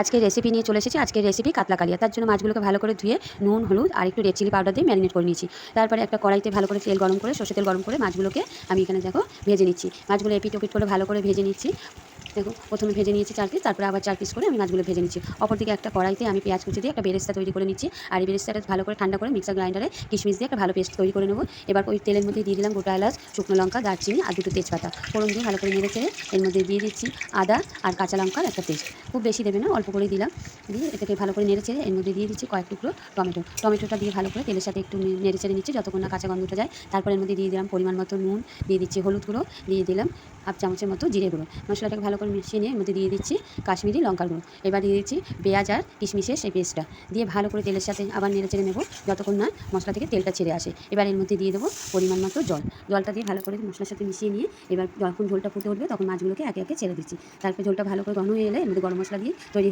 আজকের রেসিপি নিয়ে চলে এসেছি। আজকের রেসিপি কাতলা কালিয়া। তার জন্য মাছগুলোকে ভালো করে ধুয়ে নুন, হলুদ আর একটু রেড চিলি পাউডার দিয়ে ম্যারিনেট করে নিয়েছি। তারপরে একটা কড়াইতে ভালো করে তেল গরম করে, সরষের তেল গরম করে মাছগুলোকে আমি এখানে দেখো ভেজে নিচ্ছি। মাছগুলো এপিট ওপিট করে ভালো করে ভেজে নিচ্ছি। দেখো প্রথমে ভেজে নিয়েছি 4 পিস, তারপরে আবার 4 পিস করে আমি মাছগুলো ভেজে নিচ্ছি। অপরদিকে একটা কড়াইতে আমি পেঁয়াজ কুচি দিয়ে একটা বেরেস্তা তৈরি করে নিচ্ছি। আর এই বেরেস্তাটা ভালো করে ঠান্ডা করে মিক্সার গ্রাইন্ডারে কিশমিশ দিয়ে একটা ভালো পেস্ট তৈরি করে নেবো। এবার ওই তেলের মধ্যে দিয়ে দিলাম গোটা এলাচ, শুকনো লঙ্কা, দারচিনি আর দুটো তেজপাতা ফোড়ন দিয়ে ভালো করে নেড়ে চেড়ে এর মধ্যে দিয়ে দিচ্ছি আদা আর কাঁচা লঙ্কার একটা পেস্ট। খুব বেশি দেবে না, অল্প করেই দিলাম। দিয়ে এটাকে ভালো করে নেড়ে চেড়ে এর মধ্যে দিয়ে দিচ্ছি কয়েক টুকরো টমেটোটা দিয়ে ভালো করে তেলের সাথে একটু নেড়ে চেড়ে নিচ্ছি যতক্ষণ না কাঁচা গন্ধটা যায়। তারপর এর মধ্যে দিয়ে দিলাম পরিমাণ মতো নুন, দিয়ে দিচ্ছি হলুদ গুঁড়ো, দিয়ে দিলাম হাফ চামচের মতো জিরে গুঁড়ো। মশলাটাকে ভালো করে মিশিয়ে নিয়ে এর মধ্যে দিয়ে দিচ্ছি কাশ্মীরি লঙ্কার গুঁড়ো। এবার দিয়ে দিচ্ছি পেঁয়াজ আর কিশমিশের সেই পেস্টটা দিয়ে ভালো করে তেলের সাথে আবার নেড়ে চেড়ে নেবো যতক্ষণ না মশলা থেকে তেলটা ছেড়ে আসে। এবার এর মধ্যে দিয়ে দেবো পরিমাণ মতো জলটা দিয়ে ভালো করে মশলার সাথে মিশিয়ে নিয়ে এবার যখন ঝোলটা ফুটে উঠবে তখন মাছগুলোকে একে একে ছেড়ে দিচ্ছি। তারপর ঝোলটা ভালো করে ঘন হয়ে এলে এর মধ্যে গরম মশলা দিয়ে তৈরি